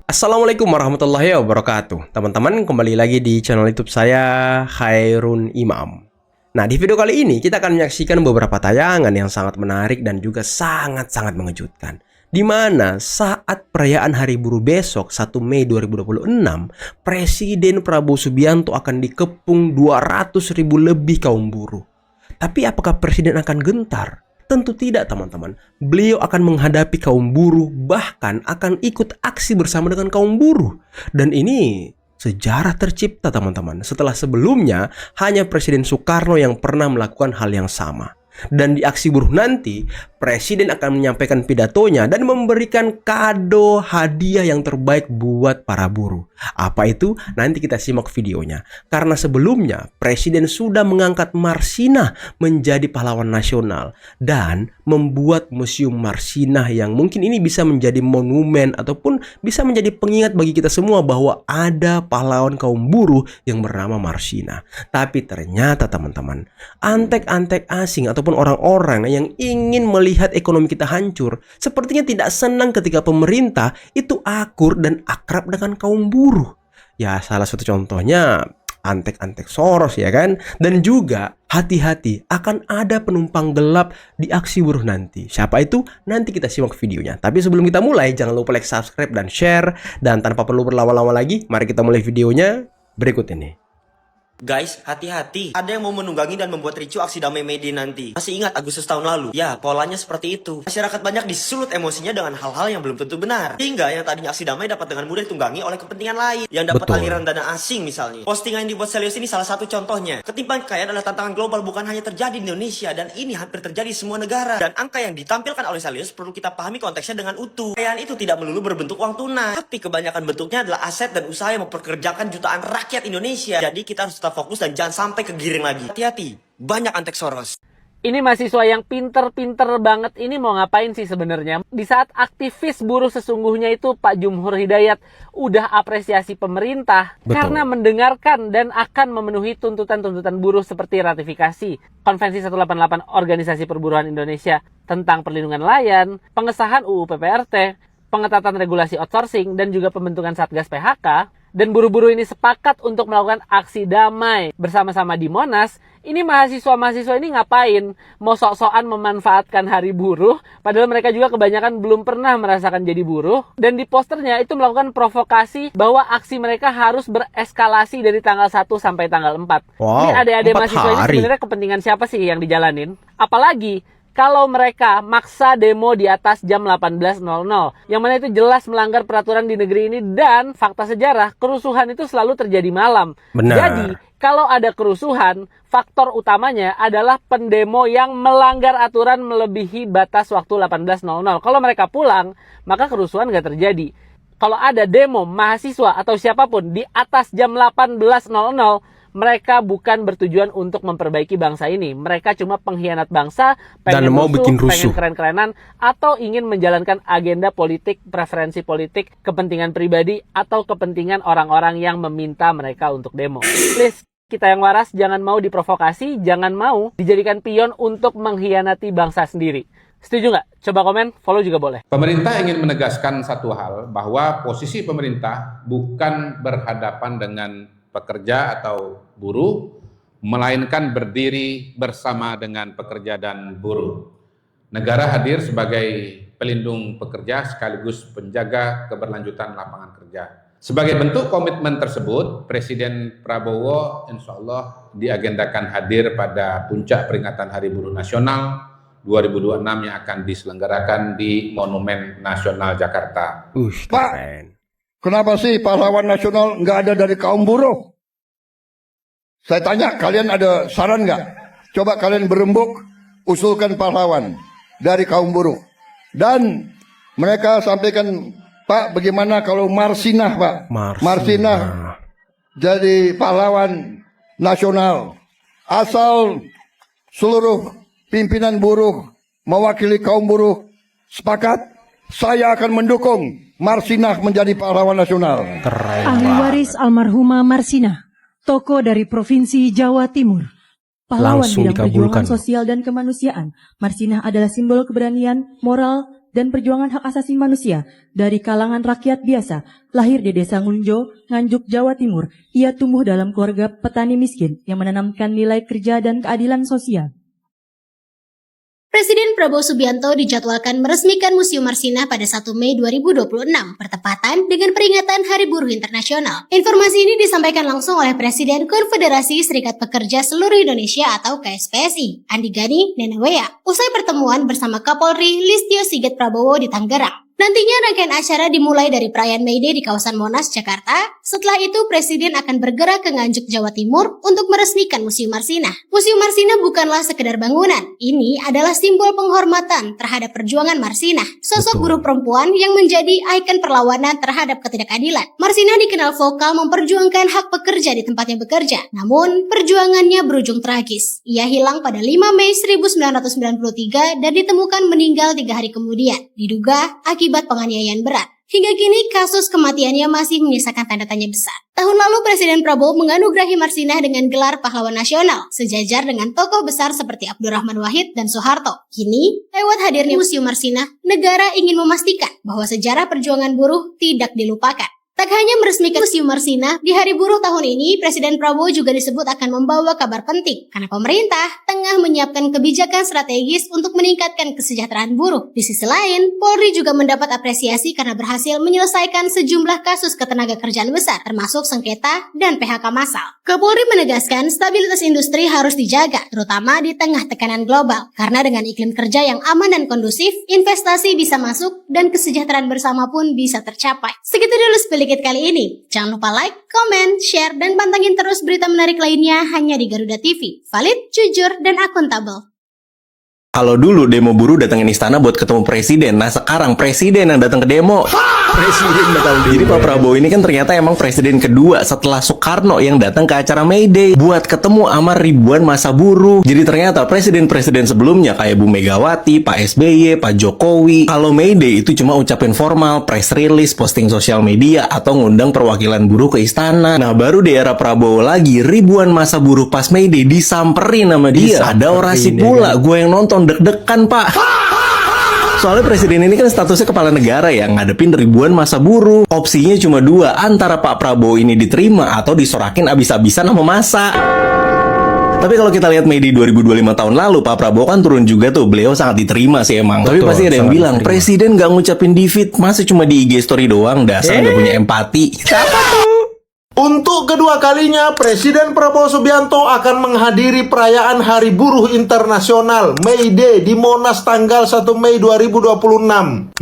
Assalamualaikum warahmatullahi wabarakatuh. Teman-teman, kembali lagi di channel YouTube saya, Khairun Imam. Nah, di video kali ini kita akan menyaksikan beberapa tayangan yang sangat menarik dan juga sangat-sangat mengejutkan. Di mana saat perayaan Hari Buruh besok 1 Mei 2026, Presiden Prabowo Subianto akan dikepung 200.000 lebih kaum buruh. Tapi apakah Presiden akan gentar? Tentu tidak, teman-teman. Beliau akan menghadapi kaum buruh, bahkan akan ikut aksi bersama dengan kaum buruh. Dan ini sejarah tercipta, teman-teman. Setelah sebelumnya hanya Presiden Soekarno yang pernah melakukan hal yang sama. Dan di aksi buruh nanti, Presiden akan menyampaikan pidatonya dan memberikan kado hadiah yang terbaik buat para buruh. Apa itu? Nanti kita simak videonya. Karena sebelumnya, Presiden sudah mengangkat Marsinah menjadi pahlawan nasional dan membuat Museum Marsinah yang mungkin ini bisa menjadi monumen ataupun bisa menjadi pengingat bagi kita semua bahwa ada pahlawan kaum buruh yang bernama Marsinah. Tapi ternyata, teman-teman, antek-antek asing ataupun orang-orang yang ingin melihat ekonomi kita hancur sepertinya tidak senang ketika pemerintah itu akur dan akrab dengan kaum buruh. Ya, salah satu contohnya antek-antek Soros, ya kan? Dan juga hati-hati, akan ada penumpang gelap di aksi buruh nanti. Siapa itu? Nanti kita simak videonya. Tapi sebelum kita mulai, jangan lupa like, subscribe, dan share. Dan tanpa perlu berlama-lama lagi, mari kita mulai videonya berikut ini. Guys, hati-hati. Ada yang mau menunggangi dan membuat ricu aksi damai May Day nanti. Masih ingat Agustus tahun lalu? Ya, polanya seperti itu. Masyarakat banyak disulut emosinya dengan hal-hal yang belum tentu benar. Hingga yang tadinya aksi damai dapat dengan mudah ditunggangi oleh kepentingan lain. Yang dapat aliran dana asing misalnya. Postingan yang dibuat serius ini salah satu contohnya. Ketimpangan kekayaan adalah tantangan global bukan hanya terjadi di Indonesia. Dan ini hampir terjadi di semua negara. Dan angka yang ditampilkan oleh Salius perlu kita pahami konteksnya dengan utuh. Kekayaan itu tidak melulu berbentuk uang tunai. Tapi kebanyakan bentuknya adalah aset dan usaha yang memperkerjakan jutaan rakyat Indonesia. Jadi kita harus tetap fokus dan jangan sampai kegiring lagi. Hati-hati, banyak antek Soros. Ini mahasiswa yang pinter-pinter banget ini mau ngapain sih sebenarnya? Di saat aktivis buruh sesungguhnya itu Pak Jumhur Hidayat udah apresiasi pemerintah karena mendengarkan dan akan memenuhi tuntutan-tuntutan buruh seperti ratifikasi Konvensi 188 Organisasi Perburuhan Indonesia tentang perlindungan nelayan, pengesahan UU PPRT, pengetatan regulasi outsourcing, dan juga pembentukan Satgas PHK. Dan buruh-buruh ini sepakat untuk melakukan aksi damai bersama-sama di Monas. Ini mahasiswa-mahasiswa ini ngapain? Mau sok-sokan memanfaatkan hari buruh, padahal mereka juga kebanyakan belum pernah merasakan jadi buruh. Dan di posternya itu melakukan provokasi bahwa aksi mereka harus bereskalasi dari tanggal 1 sampai tanggal 4. Wow, ini adik-adik 4 mahasiswa ini hari. sebenarnya kepentingan siapa sih yang dijalanin? Apalagi kalau mereka maksa demo di atas jam 18.00, yang mana itu jelas melanggar peraturan di negeri ini, dan fakta sejarah, kerusuhan itu selalu terjadi malam. Benar. Jadi, kalau ada kerusuhan, faktor utamanya adalah pendemo yang melanggar aturan melebihi batas waktu 18.00. Kalau mereka pulang, maka kerusuhan nggak terjadi. Kalau ada demo mahasiswa atau siapapun di atas jam 18.00, mereka bukan bertujuan untuk memperbaiki bangsa ini. Mereka cuma pengkhianat bangsa, pengen mau bikin rusuh, pengen keren-kerenan, atau ingin menjalankan agenda politik, preferensi politik, kepentingan pribadi, atau kepentingan orang-orang yang meminta mereka untuk demo. Please, kita yang waras jangan mau diprovokasi, jangan mau dijadikan pion untuk mengkhianati bangsa sendiri. Setuju nggak? Coba komen, follow juga boleh. Pemerintah ingin menegaskan satu hal, bahwa posisi pemerintah bukan berhadapan dengan pekerja atau buruh, melainkan berdiri bersama dengan pekerja dan buruh. Negara hadir sebagai pelindung pekerja sekaligus penjaga keberlanjutan lapangan kerja. Sebagai bentuk komitmen tersebut, Presiden Prabowo insya Allah diagendakan hadir pada puncak peringatan Hari Buruh Nasional 2026 yang akan diselenggarakan di Monumen Nasional Jakarta. Pak, kenapa sih pahlawan nasional nggak ada dari kaum buruh? Saya tanya, kalian ada saran nggak? Coba kalian berembuk, usulkan pahlawan dari kaum buruh. Dan mereka sampaikan, Pak, bagaimana kalau Marsinah, Pak? Marsinah jadi pahlawan nasional. Asal seluruh pimpinan buruh mewakili kaum buruh sepakat, saya akan mendukung Marsinah menjadi pahlawan nasional. Ahli waris almarhumah Marsinah, tokoh dari Provinsi Jawa Timur. Pahlawan Langsung bidang perjuangan dikabulkan. sosial dan kemanusiaan, Marsinah adalah simbol keberanian, moral, dan perjuangan hak asasi manusia dari kalangan rakyat biasa. Lahir di Desa Ngunjo, Nganjuk, Jawa Timur, ia tumbuh dalam keluarga petani miskin yang menanamkan nilai kerja dan keadilan sosial. Presiden Prabowo Subianto dijadwalkan meresmikan Museum Marsinah pada 1 Mei 2026, bertepatan dengan peringatan Hari Buruh Internasional. Informasi ini disampaikan langsung oleh Presiden Konfederasi Serikat Pekerja Seluruh Indonesia atau KSPSI, Andi Gani Nenewea, usai pertemuan bersama Kapolri Listio Sigit Prabowo di Tangerang. Nantinya rangkaian acara dimulai dari perayaan May Day di kawasan Monas, Jakarta. Setelah itu, Presiden akan bergerak ke Nganjuk, Jawa Timur untuk meresmikan Museum Marsinah. Museum Marsinah bukanlah sekedar bangunan. Ini adalah simbol penghormatan terhadap perjuangan Marsinah, sosok buruh perempuan yang menjadi ikon perlawanan terhadap ketidakadilan. Marsinah dikenal vokal memperjuangkan hak pekerja di tempatnya bekerja. Namun, perjuangannya berujung tragis. Ia hilang pada 5 Mei 1993 dan ditemukan meninggal 3 hari kemudian. Diduga akibat penganiayaan berat. Hingga kini kasus kematiannya masih menyisakan tanda tanya besar. Tahun lalu Presiden Prabowo menganugerahi Marsinah dengan gelar pahlawan nasional, sejajar dengan tokoh besar seperti Abdurrahman Wahid dan Soeharto. Kini, lewat hadirnya Museum Marsinah, negara ingin memastikan bahwa sejarah perjuangan buruh tidak dilupakan. Tak hanya meresmikan Museum Marsinah, di Hari Buruh tahun ini, Presiden Prabowo juga disebut akan membawa kabar penting karena pemerintah tengah menyiapkan kebijakan strategis untuk meningkatkan kesejahteraan buruh. Di sisi lain, Polri juga mendapat apresiasi karena berhasil menyelesaikan sejumlah kasus ketenagakerjaan besar, termasuk sengketa dan PHK massal. Kapolri menegaskan stabilitas industri harus dijaga, terutama di tengah tekanan global, karena dengan iklim kerja yang aman dan kondusif, investasi bisa masuk dan kesejahteraan bersama pun bisa tercapai. Segitu dulu sedikit kali ini. Jangan lupa like, komen, share, dan pantengin terus berita menarik lainnya hanya di Garuda TV. Valid, jujur, dan akuntabel. Kalau dulu demo buruh datangin istana buat ketemu presiden, nah sekarang presiden yang datang ke demo. Presiden datang. Jadi Pak Prabowo ini kan ternyata emang presiden kedua setelah Soekarno yang datang ke acara May Day buat ketemu sama ribuan massa buruh. Jadi ternyata presiden-presiden sebelumnya kayak Bu Megawati, Pak SBY, Pak Jokowi, kalau May Day itu cuma ucapin formal, press release, posting sosial media, atau ngundang perwakilan buruh ke istana. Nah baru di era Prabowo lagi, ribuan massa buruh pas May Day disamperin sama dia. Ada orasi pula, gue yang nonton deg-degan Pak. Soalnya presiden ini kan statusnya kepala negara ya, ngadepin ribuan massa buruh. Opsinya cuma dua, antara Pak Prabowo ini diterima atau disorakin abis-abisan sama massa. Tapi kalau kita lihat May Day 2025 tahun lalu, Pak Prabowo kan turun juga tuh. Beliau sangat diterima sih emang. Tapi pasti ada yang bilang, presiden gak ngucapin divit, masa cuma di IG story doang, dasar gak punya empati. Siapa tuh? Untuk kedua kalinya, Presiden Prabowo Subianto akan menghadiri perayaan Hari Buruh Internasional May Day di Monas tanggal 1 Mei 2026.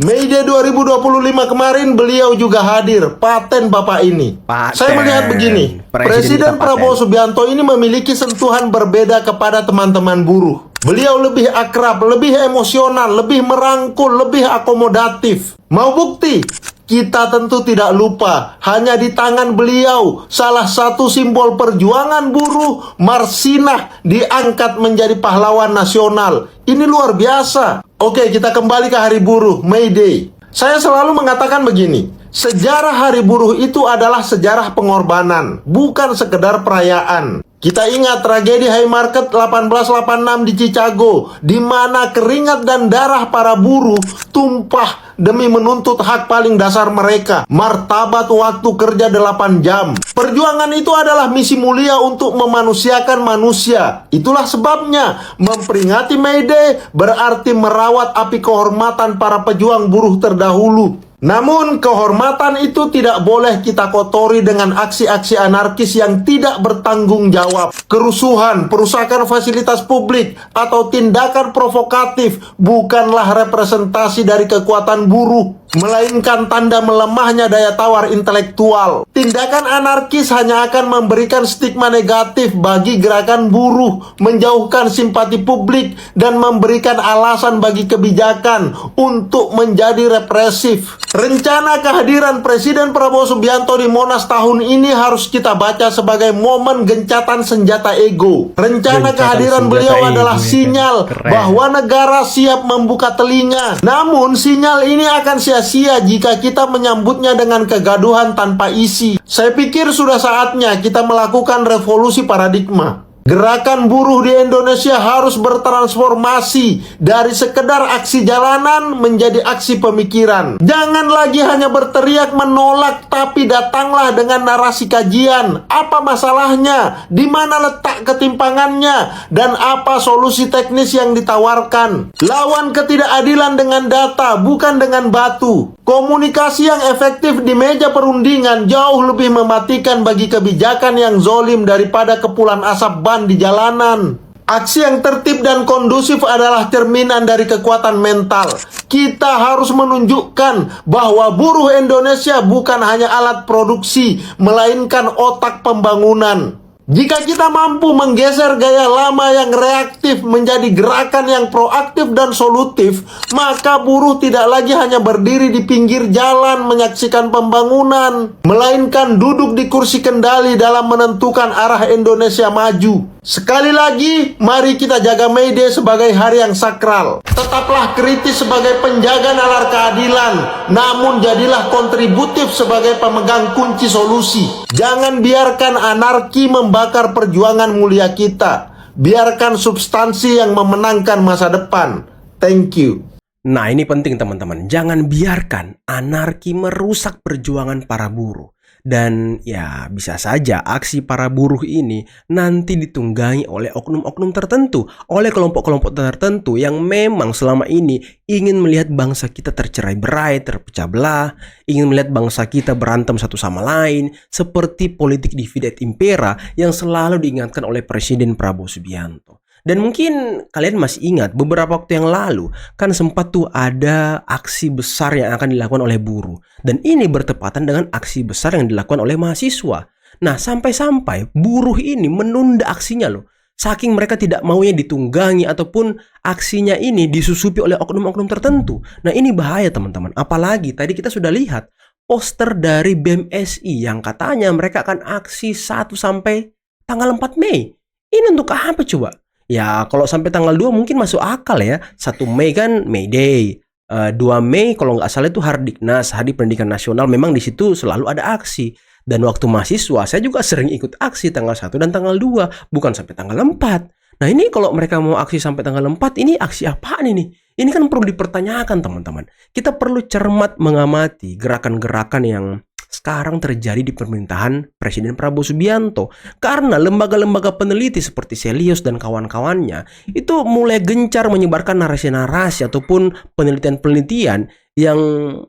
May Day 2025 kemarin beliau juga hadir, paten Bapak ini. Saya melihat begini, Presiden Prabowo Subianto ini memiliki sentuhan berbeda kepada teman-teman buruh. Beliau lebih akrab, lebih emosional, lebih merangkul, lebih akomodatif. Mau bukti? Kita tentu tidak lupa, hanya di tangan beliau, salah satu simbol perjuangan buruh, Marsinah, diangkat menjadi pahlawan nasional. Ini luar biasa. Oke, kita kembali ke Hari Buruh, May Day. Saya selalu mengatakan begini, sejarah Hari Buruh itu adalah sejarah pengorbanan, bukan sekedar perayaan. Kita ingat tragedi Haymarket 1886 di Chicago, di mana keringat dan darah para buruh tumpah demi menuntut hak paling dasar mereka, martabat waktu kerja 8 jam. Perjuangan itu adalah misi mulia untuk memanusiakan manusia. Itulah sebabnya memperingati May Day berarti merawat api kehormatan para pejuang buruh terdahulu. Namun kehormatan itu tidak boleh kita kotori dengan aksi-aksi anarkis yang tidak bertanggung jawab. Kerusuhan, perusakan fasilitas publik, atau tindakan provokatif bukanlah representasi dari kekuatan buruh, melainkan tanda melemahnya daya tawar intelektual. Tindakan anarkis hanya akan memberikan stigma negatif bagi gerakan buruh, menjauhkan simpati publik, dan memberikan alasan bagi kebijakan untuk menjadi represif. Rencana kehadiran Presiden Prabowo Subianto di Monas tahun ini harus kita baca sebagai momen gencatan senjata ego. Rencana kehadiran beliau adalah sinyal bahwa negara siap membuka telinga. Namun sinyal ini akan sia-sia jika kita menyambutnya dengan kegaduhan tanpa isi. Saya pikir sudah saatnya kita melakukan revolusi paradigma. Gerakan buruh di Indonesia harus bertransformasi dari sekedar aksi jalanan menjadi aksi pemikiran. Jangan lagi hanya berteriak menolak, tapi datanglah dengan narasi kajian. Apa masalahnya? Di mana letak ketimpangannya? Dan apa solusi teknis yang ditawarkan? Lawan ketidakadilan dengan data, bukan dengan batu. Komunikasi yang efektif di meja perundingan jauh lebih mematikan bagi kebijakan yang zolim daripada kepulan asap ban di jalanan. Aksi yang tertib dan kondusif adalah cerminan dari kekuatan mental. Kita harus menunjukkan bahwa buruh Indonesia bukan hanya alat produksi, melainkan otak pembangunan. Jika kita mampu menggeser gaya lama yang reaktif menjadi gerakan yang proaktif dan solutif, maka buruh tidak lagi hanya berdiri di pinggir jalan menyaksikan pembangunan, melainkan duduk di kursi kendali dalam menentukan arah Indonesia maju. Sekali lagi, mari kita jaga May Day sebagai hari yang sakral. Tetaplah kritis sebagai penjaga nalar keadilan, namun jadilah kontributif sebagai pemegang kunci solusi. Jangan biarkan anarki membakar perjuangan mulia kita. Biarkan substansi yang memenangkan masa depan. Thank you. Nah, ini penting teman-teman. Jangan biarkan anarki merusak perjuangan para buruh. Dan ya bisa saja aksi para buruh ini nanti ditunggangi oleh oknum-oknum tertentu, oleh kelompok-kelompok tertentu yang memang selama ini ingin melihat bangsa kita tercerai-berai, terpecah belah, ingin melihat bangsa kita berantem satu sama lain, seperti politik divide et impera yang selalu diingatkan oleh Presiden Prabowo Subianto. Dan mungkin kalian masih ingat beberapa waktu yang lalu kan sempat tuh ada aksi besar yang akan dilakukan oleh buruh. Dan ini bertepatan dengan aksi besar yang dilakukan oleh mahasiswa. Nah, sampai-sampai buruh ini menunda aksinya loh. Saking mereka tidak maunya ditunggangi ataupun aksinya ini disusupi oleh oknum-oknum tertentu. Nah, ini bahaya teman-teman. Apalagi tadi kita sudah lihat poster dari BMSI yang katanya mereka akan aksi 1 sampai tanggal 4 Mei. Ini untuk apa coba? Ya kalau sampai tanggal 2 mungkin masuk akal ya. 1 Mei kan May Day, 2 Mei kalau nggak salah itu Hardiknas, Hari Pendidikan Nasional. Memang di situ selalu ada aksi. Dan waktu mahasiswa saya juga sering ikut aksi tanggal 1 dan tanggal 2, bukan sampai tanggal 4. Nah ini kalau mereka mau aksi sampai tanggal 4, ini aksi apaan ini? Ini kan perlu dipertanyakan teman-teman. Kita perlu cermat mengamati gerakan-gerakan yang sekarang terjadi di pemerintahan Presiden Prabowo Subianto. Karena lembaga-lembaga peneliti seperti Celios dan kawan-kawannya itu mulai gencar menyebarkan narasi-narasi ataupun penelitian-penelitian yang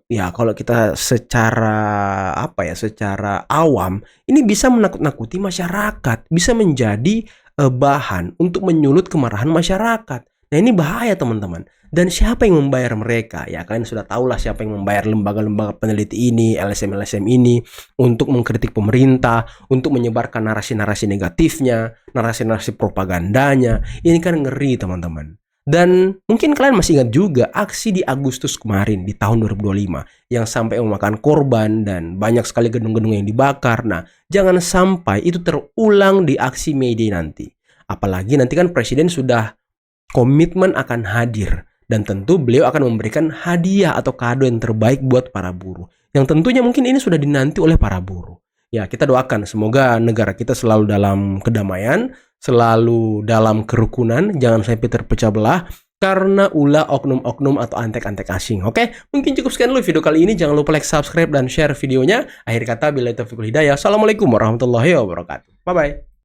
ya kalau kita secara secara awam ini bisa menakut-nakuti masyarakat, bisa menjadi bahan untuk menyulut kemarahan masyarakat. Nah ini bahaya teman-teman. Dan siapa yang membayar mereka? Ya kalian sudah tahulah siapa yang membayar lembaga-lembaga peneliti ini, LSM-LSM ini untuk mengkritik pemerintah, untuk menyebarkan narasi-narasi negatifnya, narasi-narasi propagandanya. Ini kan ngeri teman-teman. Dan mungkin kalian masih ingat juga aksi di Agustus kemarin di tahun 2025 yang sampai memakan korban dan banyak sekali gedung-gedung yang dibakar. Nah, jangan sampai itu terulang di aksi May Day nanti. Apalagi nanti kan Presiden sudah komitmen akan hadir. Dan tentu beliau akan memberikan hadiah atau kado yang terbaik buat para buruh. Yang tentunya mungkin ini sudah dinanti oleh para buruh. Ya kita doakan semoga negara kita selalu dalam kedamaian, selalu dalam kerukunan, jangan sampai terpecah belah karena ulah oknum-oknum atau antek-antek asing. Oke, mungkin cukup sekian dulu video kali ini. Jangan lupa like, subscribe, dan share videonya. Akhir kata, billahi taufiq wal hidayah. Assalamualaikum warahmatullahi wabarakatuh. Bye-bye.